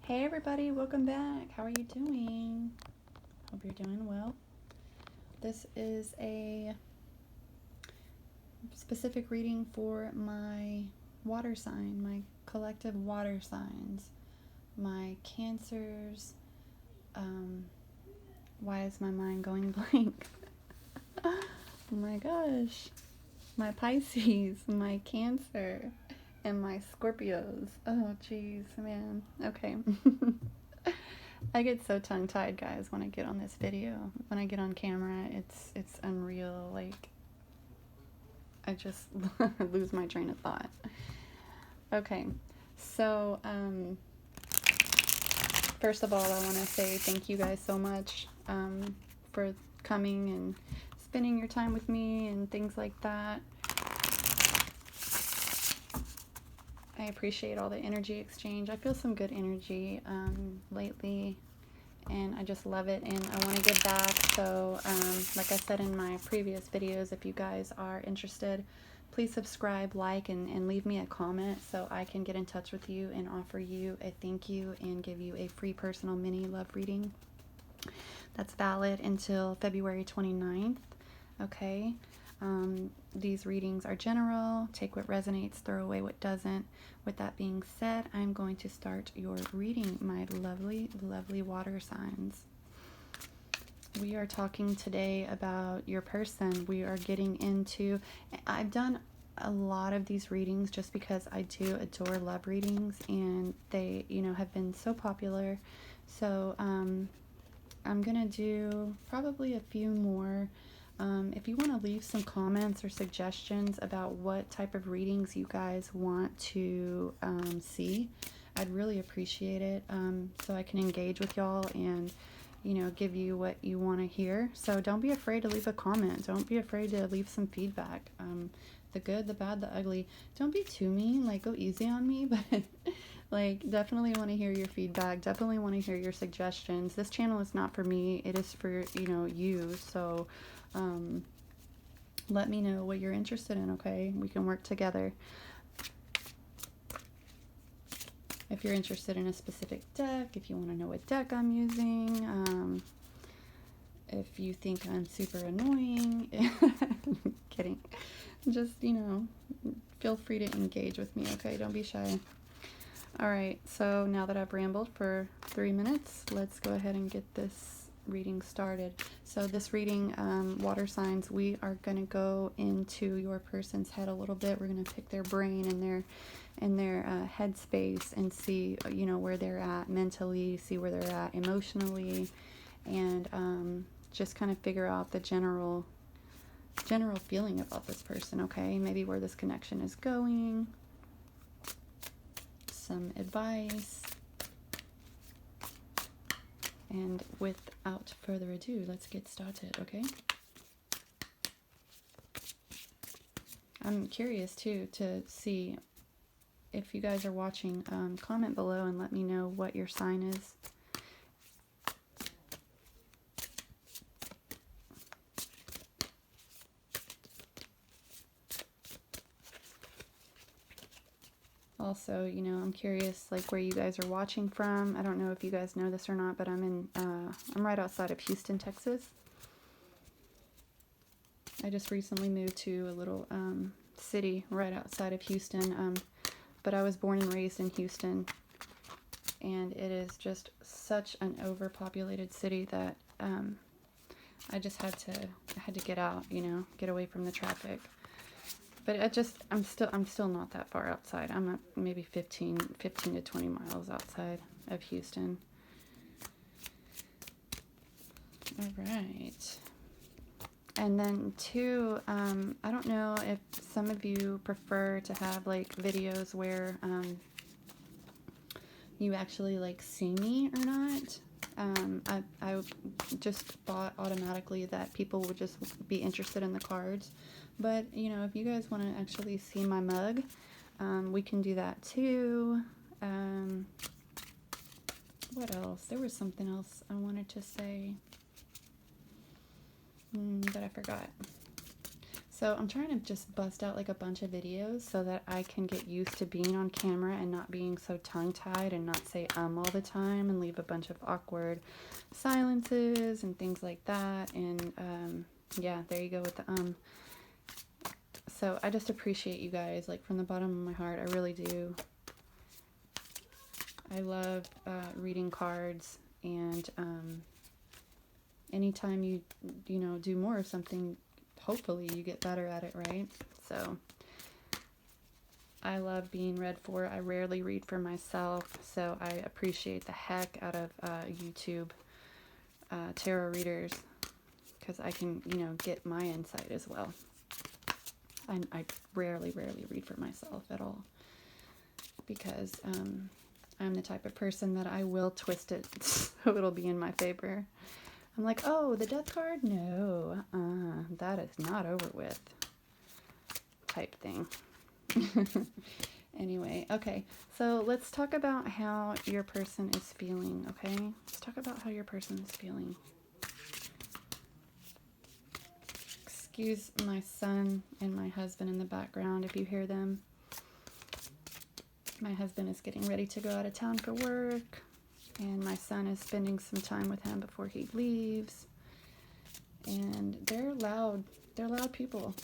Hey everybody, welcome back. How are you doing? Hope you're doing well. This is a specific reading for my water sign, my collective water signs, my Cancers. Why is my mind going blank? Oh my gosh. My Pisces, my Cancer, and my Scorpios. Oh jeez, man. Okay. I get so tongue-tied, guys, when I get on this video. When I get on camera, it's unreal. Like, I just lose my train of thought. Okay, so first of all, I want to say thank you guys so much for coming and spending your time with me and things like that. I appreciate all the energy exchange. I feel some good energy lately, and I just love it, and I want to give back. So like I said in my previous videos, if you guys are interested, please subscribe, like, and leave me a comment so I can get in touch with you and offer you a thank you and give you a free personal mini love reading that's valid until February 29th. Okay. These readings are general. Take what resonates, throw away what doesn't. With that being said, I'm going to start your reading, my lovely, lovely water signs. We are talking today about your person. We are getting into, I've done a lot of these readings just because I do adore love readings, and they, have been so popular. So I'm gonna do probably a few more. If you want to leave some comments or suggestions about what type of readings you guys want to see, I'd really appreciate it, so I can engage with y'all and give you what you want to hear. So don't be afraid to leave a comment. Don't be afraid to leave some feedback, the good, the bad, the ugly. Don't be too mean, like go easy on me, but like definitely want to hear your feedback, definitely want to hear your suggestions. This channel is not for me, it is for you. So let me know what you're interested in. Okay, we can work together. If you're interested in a specific deck, if you want to know what deck I'm using, if you think I'm super annoying, kidding, just feel free to engage with me. Okay, don't be shy. All right, so now that I've rambled for 3 minutes, let's go ahead and get this reading started. So this reading, water signs, we are going to go into your person's head a little bit. We're going to pick their brain and their head space and see where they're at mentally, see where they're at emotionally, and just kind of figure out the general feeling about this person. Okay, maybe where this connection is going, some advice. And without further ado, let's get started, okay? I'm curious, too, to see if you guys are watching. Comment below and let me know what your sign is. Also, I'm curious, like, where you guys are watching from. I don't know if you guys know this or not, but I'm right outside of Houston, Texas. I just recently moved to a little city right outside of Houston, but I was born and raised in Houston, and it is just such an overpopulated city that I just had to get out, get away from the traffic. But I'm still not that far outside. I'm at maybe 15 to 20 miles outside of Houston. All right. And then too, I don't know if some of you prefer to have like videos where you actually like see me or not. I just thought automatically that people would just be interested in the cards. But, if you guys want to actually see my mug, we can do that too. What else? There was something else I wanted to say, but I forgot. So I'm trying to just bust out like a bunch of videos so that I can get used to being on camera and not being so tongue-tied and not say all the time and leave a bunch of awkward silences and things like that. And yeah, there you go with the So I just appreciate you guys, like, from the bottom of my heart. I really do. I love reading cards, and anytime you know, do more of something, hopefully you get better at it, right? So I love being read for. I rarely read for myself, so I appreciate the heck out of YouTube tarot readers, because I can, you know, get my insight as well. I rarely read for myself at all, because I'm the type of person that I will twist it so it'll be in my favor. I'm like, oh, the death card? No, that is not over with, type thing. Anyway, okay, so let's talk about how your person is feeling, okay? Let's talk about how your person is feeling. Excuse my son and my husband in the background if you hear them. My husband is getting ready to go out of town for work, and my son is spending some time with him before he leaves. And they're loud. They're loud people.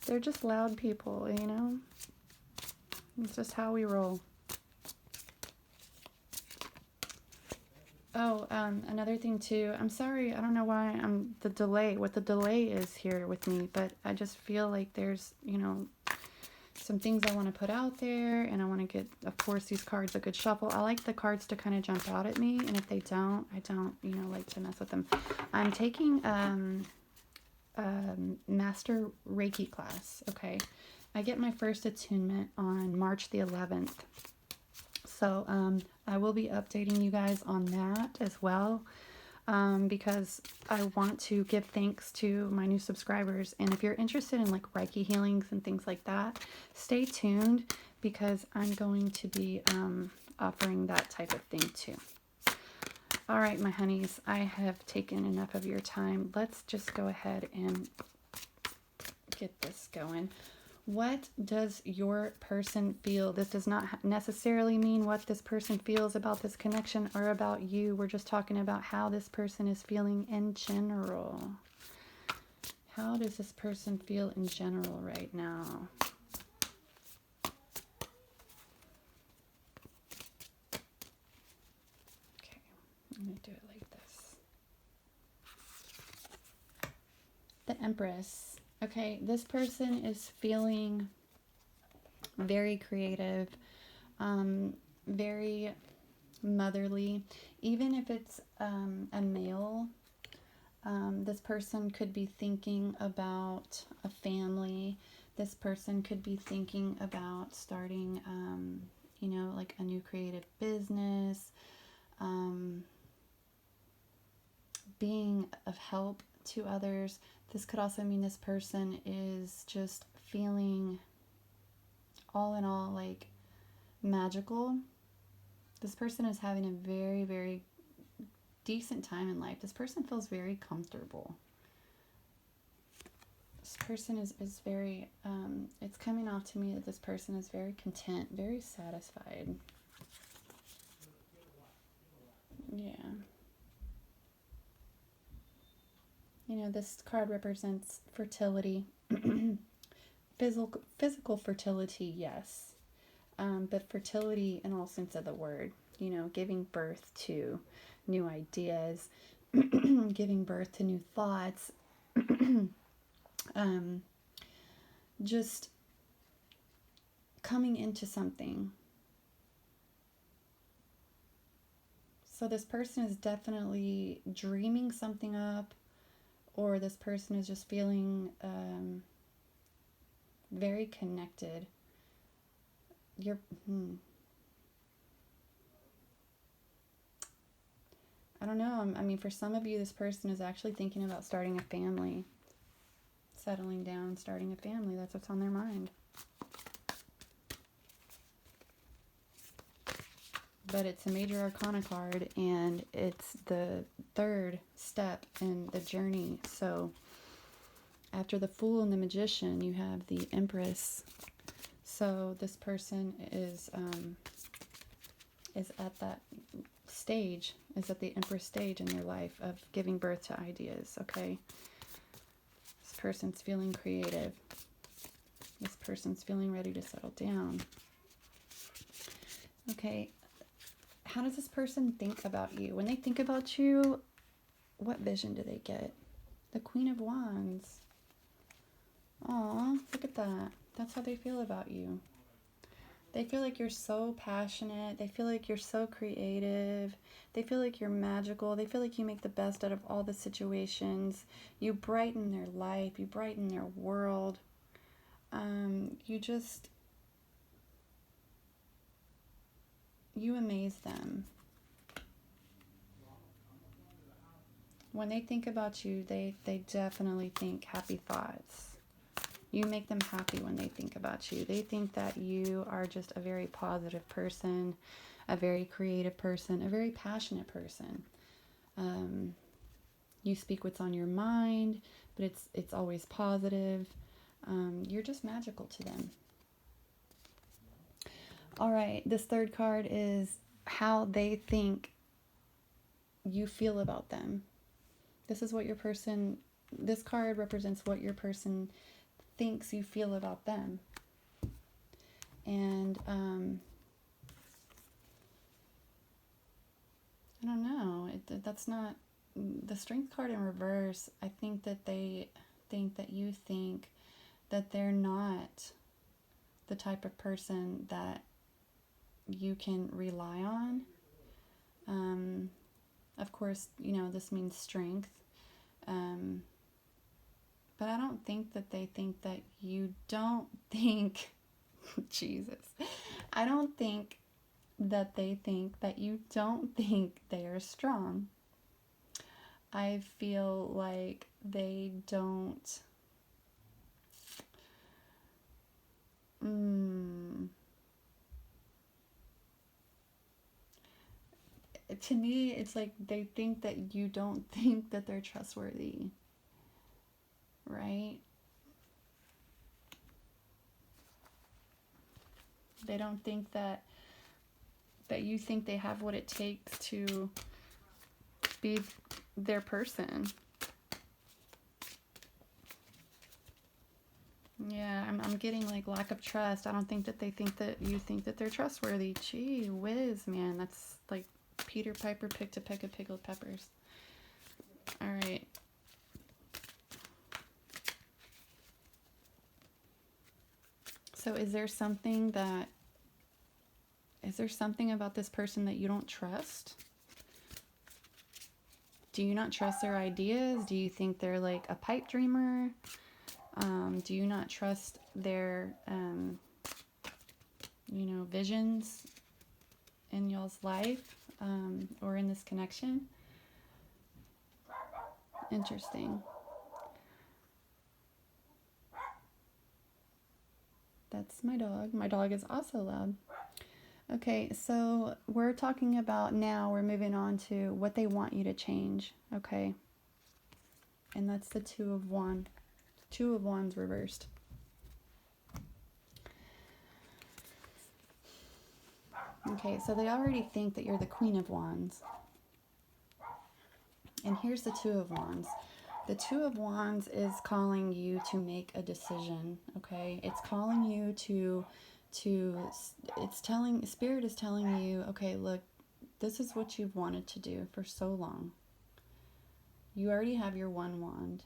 They're just loud people, you know? It's just how we roll. Oh, another thing too. I'm sorry, I don't know why what the delay is here with me, but I just feel like there's, you know, some things I want to put out there, and I want to get, of course, these cards a good shuffle. I like the cards to kind of jump out at me, and if they don't, I don't, you know, like to mess with them. I'm taking Master Reiki class, okay? I get my first attunement on March the 11th. So I will be updating you guys on that as well, because I want to give thanks to my new subscribers. And if you're interested in like Reiki healings and things like that, stay tuned, because I'm going to be offering that type of thing too. All right, my honeys, I have taken enough of your time. Let's just go ahead and get this going. What does your person feel? This does not necessarily mean what this person feels about this connection or about you. We're just talking about how this person is feeling in general. How does this person feel in general right now? Okay, I'm going to do it like this. The Empress. Okay, this person is feeling very creative, very motherly. Even if it's a male, this person could be thinking about a family. This person could be thinking about starting, you know, like a new creative business, being of help to others. This could also mean this person is just feeling, all in all, like magical. This person is having a very, very decent time in life. This person feels very comfortable. This person is very, it's coming off to me that this person is very content, very satisfied. Yeah. You know, this card represents fertility. Physical fertility, yes. But fertility in all sense of the word. You know, giving birth to new ideas, giving birth to new thoughts, just coming into something. So this person is definitely dreaming something up, or this person is just feeling very connected. I don't know. I mean, for some of you, this person is actually thinking about starting a family, settling down, starting a family. That's what's on their mind. But it's a major arcana card, and it's the third step in the journey. So After the Fool and the Magician, you have the Empress. So this person is at that stage, is at the Empress stage in their life of giving birth to ideas, okay? This person's feeling creative. This person's feeling ready to settle down. Okay, how does this person think about you? When they think about you, what vision do they get? The Queen of Wands. Aw, look at that. That's how they feel about you. They feel like you're so passionate. They feel like you're so creative. They feel like you're magical. They feel like you make the best out of all the situations. You brighten their life. You brighten their world. You amaze them. When they think about you, they definitely think happy thoughts. You make them happy when they think about you. They think that you are just a very positive person, a very creative person, a very passionate person. You speak what's on your mind, but it's always positive. You're just magical to them. All right, this third card is how they think you feel about them. This card represents what your person thinks you feel about them. And I don't know, that's not the Strength card in reverse. I think that they think that you think that they're not the type of person that you can rely on. Of course, this means strength. But I don't think that they think that you don't think, Jesus, I don't think that they think that you don't think they are strong. I feel like they don't, to me, it's like they think that you don't think that they're trustworthy, right? They don't think that you think they have what it takes to be their person. Yeah, I'm getting like lack of trust. I don't think that they think that you think that they're trustworthy. Gee whiz, man. That's like Peter Piper picked a peck of pickled peppers. All right. So is there something about this person that you don't trust? Do you not trust their ideas? Do you think they're like a pipe dreamer? Do you not trust their, visions in y'all's life, or in this connection? Interesting. That's my dog. My dog is also loud. Okay, so we're talking about now, we're moving on to what they want you to change, okay? And that's the Two of Wands. Two of Wands reversed. Okay, so they already think that you're the Queen of Wands. And here's the Two of Wands. The Two of Wands is calling you to make a decision, okay? It's calling you Spirit is telling you, okay, look, this is what you've wanted to do for so long. You already have your one wand.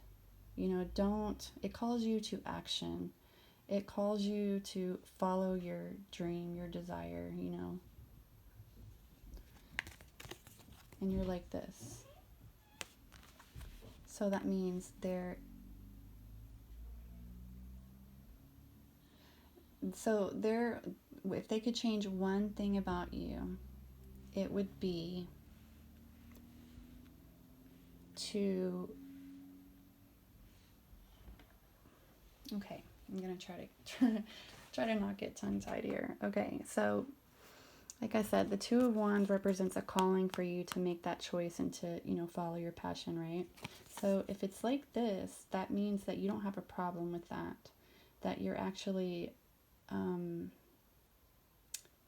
It calls you to action. It calls you to follow your dream, your desire, And you're like this. So that means if they could change one thing about you, it would be to, okay, I'm going to try to not get tongue-tied here. Okay, so Like I said, the Two of Wands represents a calling for you to make that choice and to, you know, follow your passion, right? So if it's like this, that means that you don't have a problem with that. That you're actually,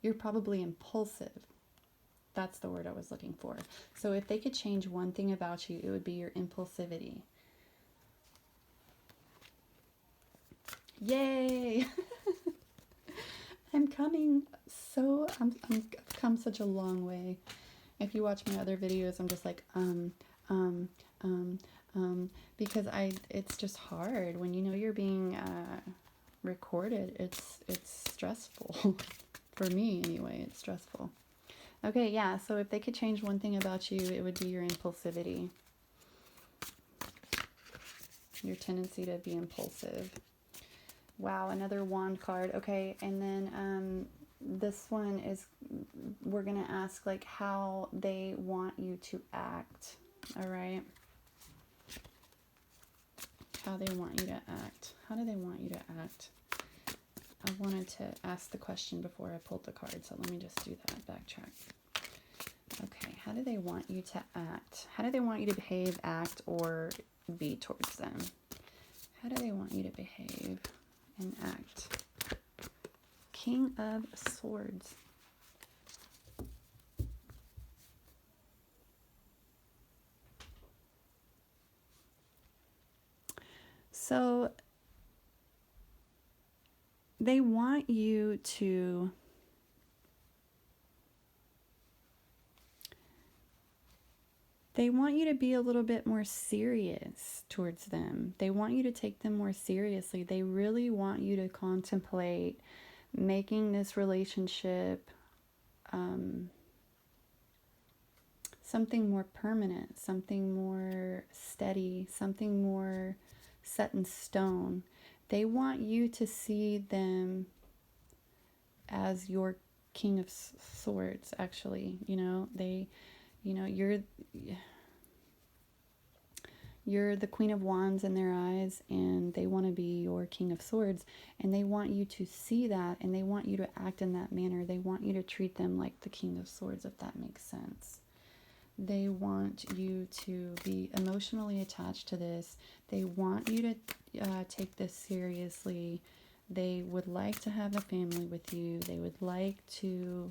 you're probably impulsive. That's the word I was looking for. So if they could change one thing about you, it would be your impulsivity. Yay! I'm coming I've come such a long way. If you watch my other videos, I'm just like, um, um, because it's just hard when you know you're being recorded. It's stressful. For me, anyway, it's stressful. Okay, yeah, so if they could change one thing about you, it would be your impulsivity. Your tendency to be impulsive. Wow, another wand card. Okay, and then this one is, we're going to ask like how they want you to act. All right. How they want you to act. How do they want you to act? I wanted to ask the question before I pulled the card, so let me just do that. Backtrack. Okay, how do they want you to act? How do they want you to behave, act, or be towards them? How do they want you to behave and act? King of Swords. So they want you to be a little bit more serious towards them. They want you to take them more seriously. They really want you to contemplate making this relationship something more permanent, something more steady, something more set in stone. They want you to see them as your King of Swords, actually. You know, you're the Queen of Wands in their eyes, and they want to be your King of Swords, and they want you to see that, and they want you to act in that manner. They want you to treat them like the King of Swords, if that makes sense. They want you to be emotionally attached to this. They want you to take this seriously. They would like to have a family with you. They would like to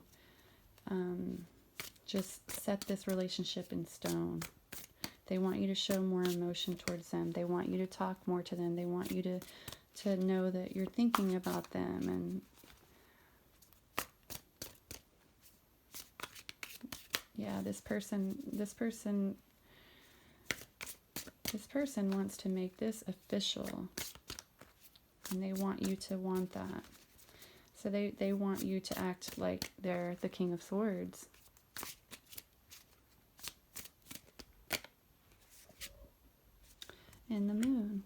just set this relationship in stone. They want you to show more emotion towards them. They want you to talk more to them. They want you to know that you're thinking about them. And yeah, this person wants to make this official. And they want you to want that. So they want you to act like they're the King of Swords. And the Moon.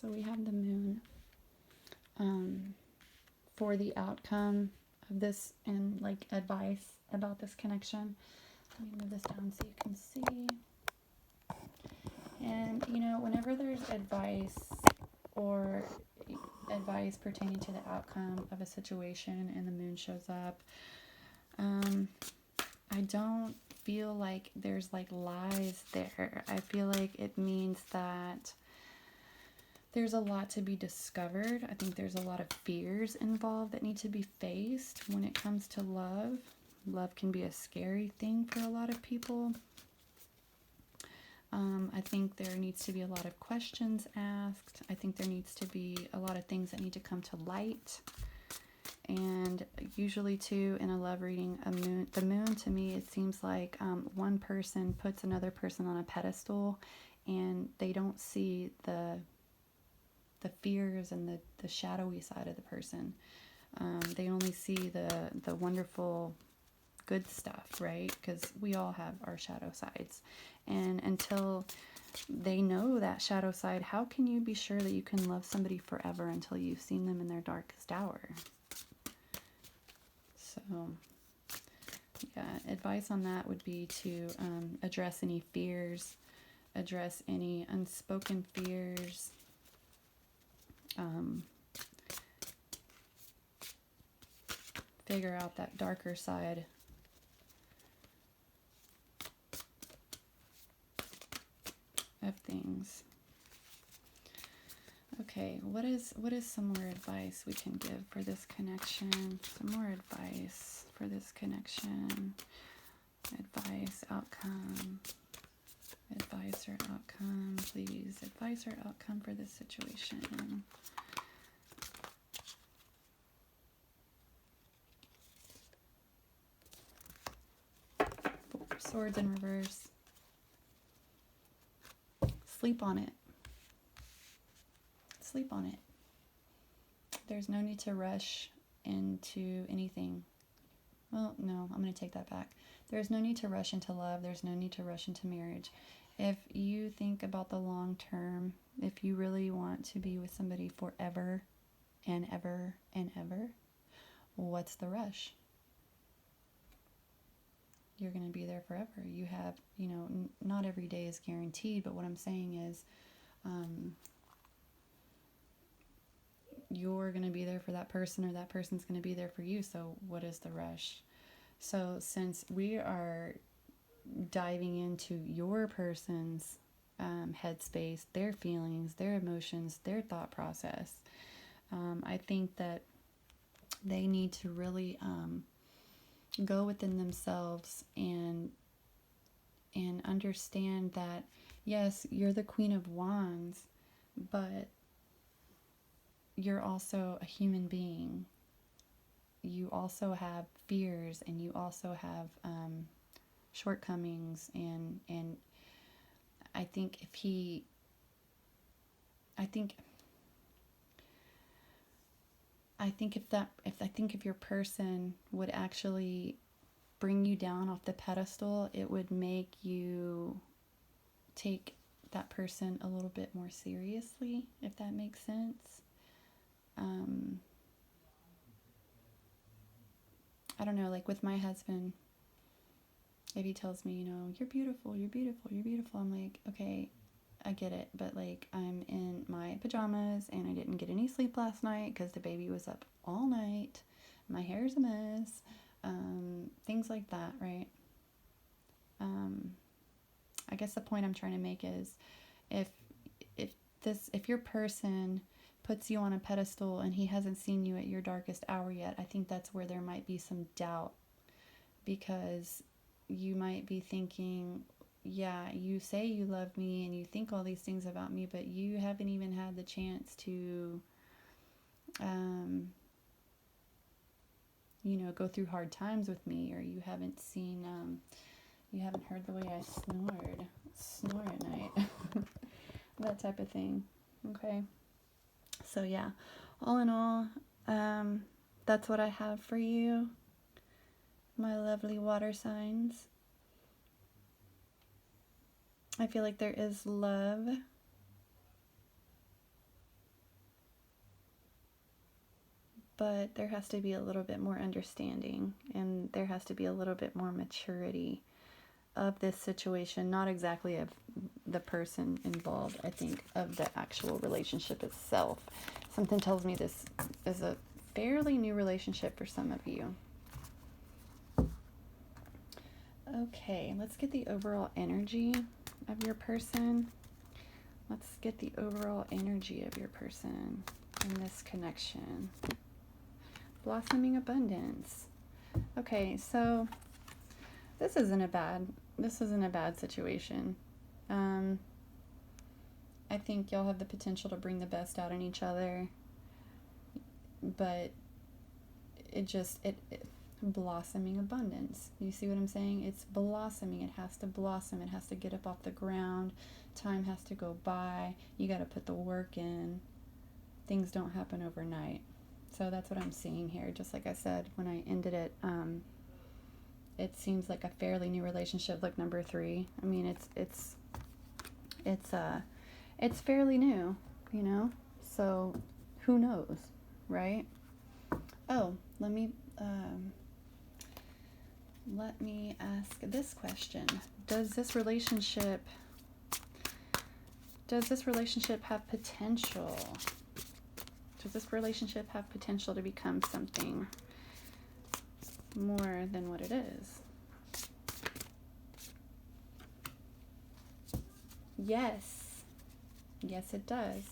So we have the Moon for the outcome of this and like advice about this connection. Let me move this down so you can see. And you know, whenever there's advice or advice pertaining to the outcome of a situation and the Moon shows up, I don't feel like there's like lies there. I feel like it means that there's a lot to be discovered. I think there's a lot of fears involved that need to be faced when it comes to love. Love can be a scary thing for a lot of people. I think there needs to be a lot of questions asked. I think there needs to be a lot of things that need to come to light. And usually too, in a love reading, the moon to me, it seems like one person puts another person on a pedestal, and they don't see the fears and the shadowy side of the person. They only see the wonderful good stuff, right? Because we all have our shadow sides. And until they know that shadow side, how can you be sure that you can love somebody forever until you've seen them in their darkest hour? So, yeah, advice on that would be to address any fears, address any unspoken fears, figure out that darker side. Of things. Okay, what is some more advice we can give for this connection? Some more advice for this connection. Advice, outcome. Advice or outcome, please. Advice or outcome for this situation. Four Swords in reverse. Sleep on it. Sleep on it. There's no need to rush into anything. Well, no, I'm going to take that back. There's no need to rush into love. There's no need to rush into marriage. If you think about the long term, if you really want to be with somebody forever and ever and ever, what's the rush? You're going to be there forever. You have, not every day is guaranteed, but what I'm saying is, you're going to be there for that person, or that person's going to be there for you. So what is the rush? So since we are diving into your person's headspace, their feelings, their emotions, their thought process, I think that they need to really go within themselves and understand that, yes, you're the Queen of Wands, but you're also a human being. You also have fears, and you also have shortcomings, and I think if your person would actually bring you down off the pedestal, it would make you take that person a little bit more seriously, if that makes sense. I don't know, like with my husband, if he tells me, you're beautiful, you're beautiful, you're beautiful, I'm like, okay, I get it, but like I'm in my pajamas and I didn't get any sleep last night because the baby was up all night, my hair's a mess, things like that, right? I guess the point I'm trying to make is, if your person puts you on a pedestal and he hasn't seen you at your darkest hour yet, I think that's where there might be some doubt, because you might be thinking, yeah, you say you love me and you think all these things about me, but you haven't even had the chance to go through hard times with me, or you haven't seen you haven't heard the way I snore at night. That type of thing. Okay. So yeah, all in all, that's what I have for you, my lovely water signs. I feel like there is love. But there has to be a little bit more understanding, and there has to be a little bit more maturity of this situation, not exactly of the person involved, I think of the actual relationship itself. Something tells me this is a fairly new relationship for some of you. Okay, let's get the overall energy of your person. Let's get the overall energy of your person in this connection. Blossoming abundance. Okay, so this isn't a bad situation. I think y'all have the potential to bring the best out in each other, but it blossoming abundance. You see what I'm saying? It's blossoming. It has to blossom. It has to get up off the ground. Time has to go by. You got to put the work in. Things don't happen overnight. So that's what I'm seeing here. Just like I said when I ended it, it seems like a fairly new relationship, like number 3. I mean, it's fairly new, So who knows, right? Oh, let me ask this question. Does this relationship have potential? Does this relationship have potential to become something more than what it is. Yes. Yes, it does.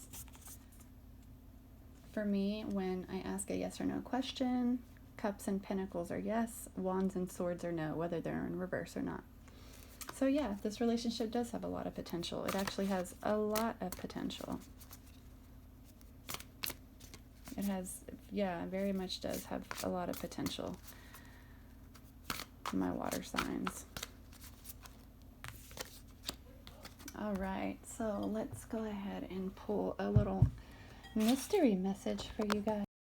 For me, when I ask a yes or no question, cups and pentacles are yes, wands and swords are no, whether they're in reverse or not. So yeah, this relationship does have a lot of potential. It actually has a lot of potential. It has, yeah, very much does have a lot of potential. My water signs. All right, so let's go ahead and pull a little mystery message for you guys.